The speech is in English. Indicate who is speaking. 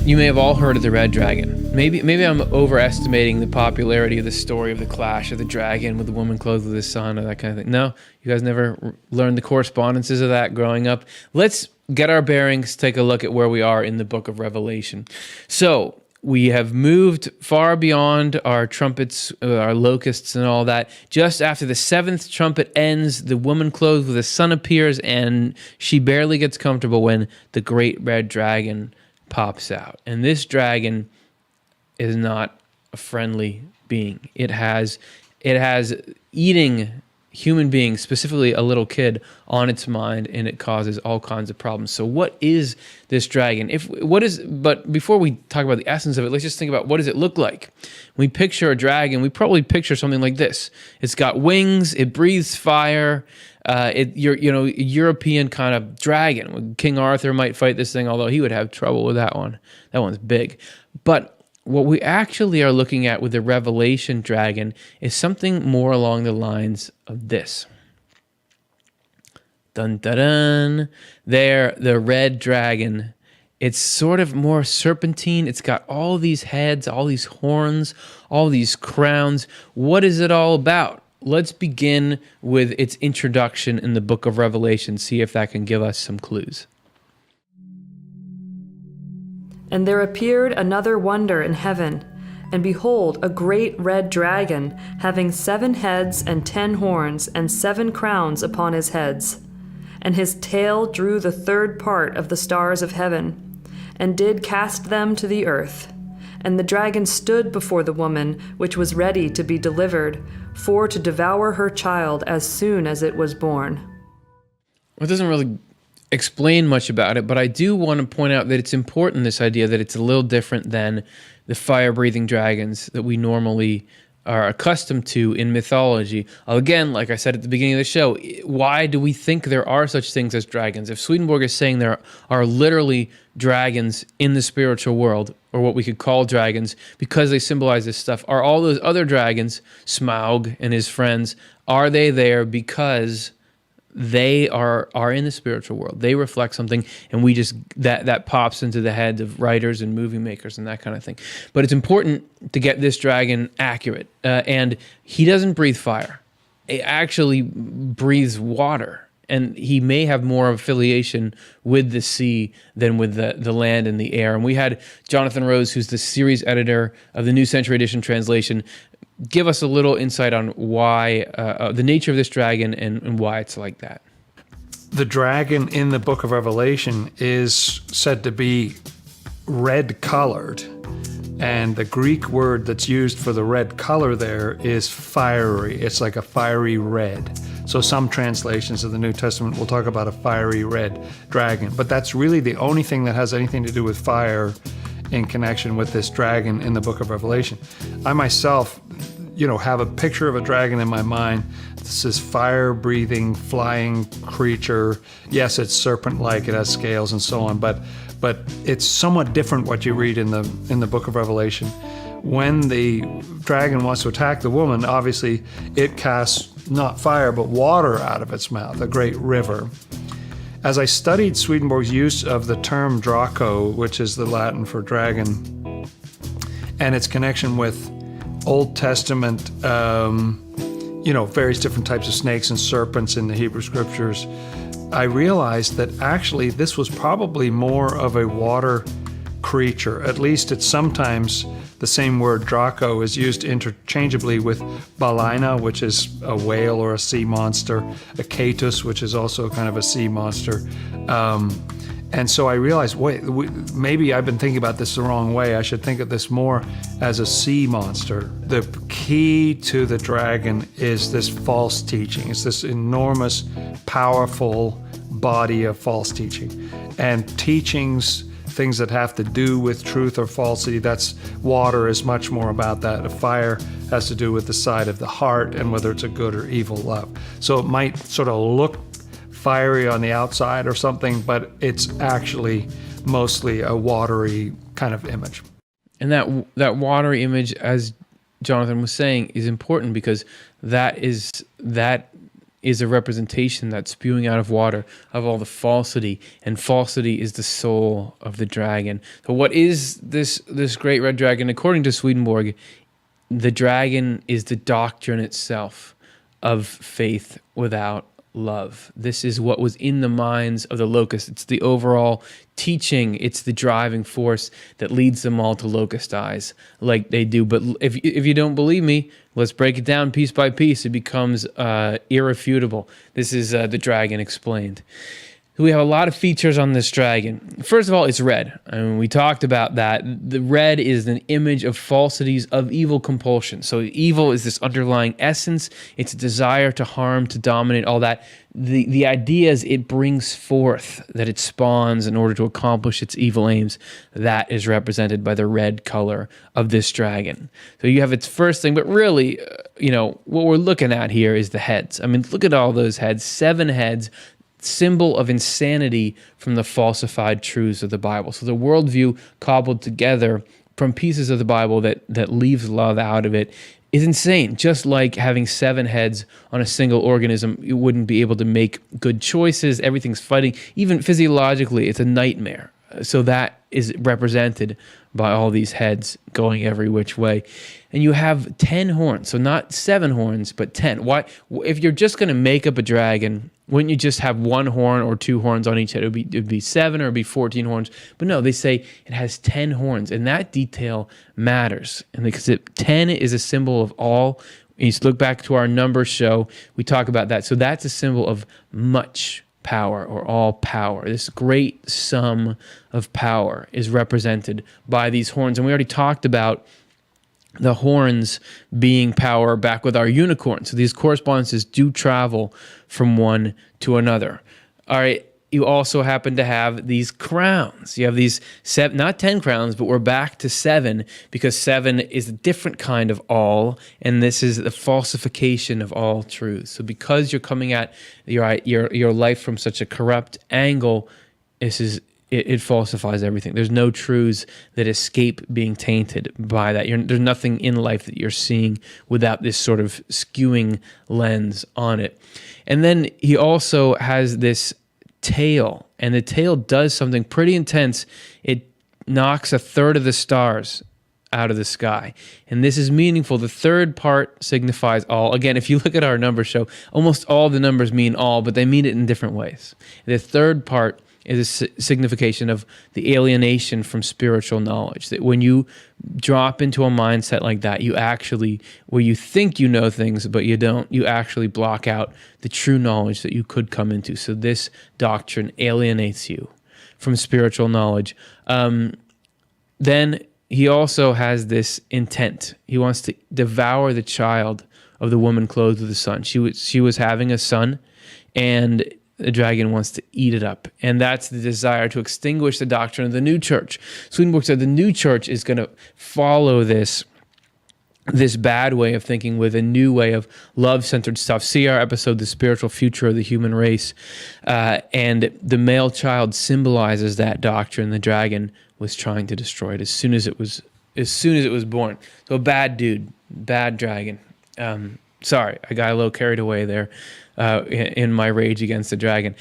Speaker 1: You may have all heard of the Red Dragon. Maybe I'm overestimating the popularity of the story of the clash of the dragon with the woman clothed with the sun or that kind of thing. No, you guys never learned the correspondences of that growing up. Let's get our bearings, take a look at where we are in the book of Revelation. So we have moved far beyond our trumpets, our locusts and all that. Just after the seventh trumpet ends, the woman clothed with the sun appears, and she barely gets comfortable when the great red dragon pops out. And this dragon is not a friendly being. It has eating human beings, specifically a little kid, on its mind, and it causes all kinds of problems. So what is this dragon? But before we talk about the essence of it, let's just think about, what does it look like? When we picture a dragon, we probably picture something like this. It's got wings, it breathes fire. European kind of dragon. King Arthur might fight this thing, although he would have trouble with that one. That one's big. But what we actually are looking at with the Revelation dragon is something more along the lines of this. Dun dun dun. There, the red dragon. It's sort of more serpentine. It's got all these heads, all these horns, all these crowns. What is it all about? Let's begin with its introduction in the book of Revelation, see if that can give us some clues.
Speaker 2: And there appeared another wonder in heaven, and behold, a great red dragon, having 7 heads and 10 horns, and 7 crowns upon his heads. And his tail drew the 3rd part of the stars of heaven, and did cast them to the earth. And the dragon stood before the woman, which was ready to be delivered, for to devour her child as soon as it was born.
Speaker 1: It doesn't really explain much about it, but I do want to point out that it's important, this idea that it's a little different than the fire-breathing dragons that we normally are accustomed to in mythology. Again, like I said at the beginning of the show, why do we think there are such things as dragons? If Swedenborg is saying there are literally dragons in the spiritual world, or what we could call dragons, because they symbolize this stuff, are all those other dragons, Smaug and his friends, are they there because they are in the spiritual world? They reflect something, and we just that pops into the heads of writers and movie makers and that kind of thing. But it's important to get this dragon accurate, and he doesn't breathe fire. It actually breathes water, and he may have more affiliation with the sea than with the land and the air. And we had Jonathan Rose, who's the series editor of the New Century Edition translation, give us a little insight on why, the nature of this dragon and why it's like that.
Speaker 3: The dragon in the book of Revelation is said to be red-colored, and the Greek word that's used for the red color there is fiery. It's like a fiery red. So some translations of the New Testament will talk about a fiery red dragon, but that's really the only thing that has anything to do with fire in connection with this dragon in the book of Revelation. I myself, have a picture of a dragon in my mind. This is fire-breathing, flying creature. Yes, it's serpent-like, it has scales and so on, but it's somewhat different what you read in the book of Revelation. When the dragon wants to attack the woman, obviously it casts not fire but water out of its mouth, a great river. As I studied Swedenborg's use of the term Draco, which is the Latin for dragon, and its connection with Old Testament, various different types of snakes and serpents in the Hebrew scriptures, I realized that actually this was probably more of a water creature. At least it's sometimes the same word Draco is used interchangeably with Balaena, which is a whale or a sea monster, a Catus, which is also kind of a sea monster. And so I realized, maybe I've been thinking about this the wrong way. I should think of this more as a sea monster. The key to the dragon is this false teaching. It's this enormous, powerful body of false teaching. And teachings, things that have to do with truth or falsity, that's water is much more about that. A fire has to do with the side of the heart and whether it's a good or evil love. So it might sort of look fiery on the outside or something, but it's actually mostly a watery kind of image.
Speaker 1: And that watery image, as Jonathan was saying, is important because that is a representation that's spewing out of water of all the falsity, and falsity is the soul of the dragon. So what is this great red dragon? According to Swedenborg, the dragon is the doctrine itself of faith without love. This is what was in the minds of the locusts. It's the overall teaching. It's the driving force that leads them all to locustize like they do. But if you don't believe me, let's break it down piece by piece. It becomes irrefutable. This is the dragon explained. We have a lot of features on this dragon. First of all, it's red. I mean, we talked about that. The red is an image of falsities, of evil compulsion. So evil is this underlying essence. It's a desire to harm, to dominate, all that. The idea is it brings forth, that it spawns in order to accomplish its evil aims. That is represented by the red color of this dragon. So you have its first thing, but really, what we're looking at here is the heads. I mean, look at all those heads, 7 heads, symbol of insanity from the falsified truths of the Bible. So the worldview cobbled together from pieces of the Bible that leaves love out of it is insane. Just like having 7 heads on a single organism, you wouldn't be able to make good choices. Everything's fighting. Even physiologically, it's a nightmare. So that is represented by all these heads going every which way. And you have 10 horns. So not 7 horns, but 10. Why? If you're just going to make up a dragon, wouldn't you just have 1 horn or 2 horns on each head? It'd be 7 or it'd be 14 horns. But no, they say it has 10 horns. And that detail matters. And because 10 is a symbol of all. You just look back to our numbers show, we talk about that. So that's a symbol of much power, or all power. This great sum of power is represented by these horns. And we already talked about the horns being power back with our unicorn. So these correspondences do travel from one to another. All right. You also happen to have these crowns. You have these 7, not 10 crowns, but we're back to 7 because 7 is a different kind of all, and this is the falsification of all truths. So because you're coming at your life from such a corrupt angle, it falsifies everything. There's no truths that escape being tainted by that. There's nothing in life that you're seeing without this sort of skewing lens on it. And then he also has this tail, and the tail does something pretty intense. It knocks 1/3 of the stars out of the sky, and this is meaningful. The third part signifies all. Again, if you look at our number show, almost all the numbers mean all, but they mean it in different ways. The third part is a signification of the alienation from spiritual knowledge. That when you drop into a mindset like that, you actually, where you think you know things, but you don't, you actually block out the true knowledge that you could come into. So this doctrine alienates you from spiritual knowledge. Then he also has this intent. He wants to devour the child of the woman clothed with the sun. She was having a son, and the dragon wants to eat it up. And that's the desire to extinguish the doctrine of the new church. Swedenborg said the new church is going to follow this bad way of thinking with a new way of love-centered stuff. See our episode, The Spiritual Future of the Human Race. And the male child symbolizes that doctrine. The dragon was trying to destroy it as soon as it was born. So bad dude, bad dragon. Sorry, I got a little carried away there in my rage against the dragon.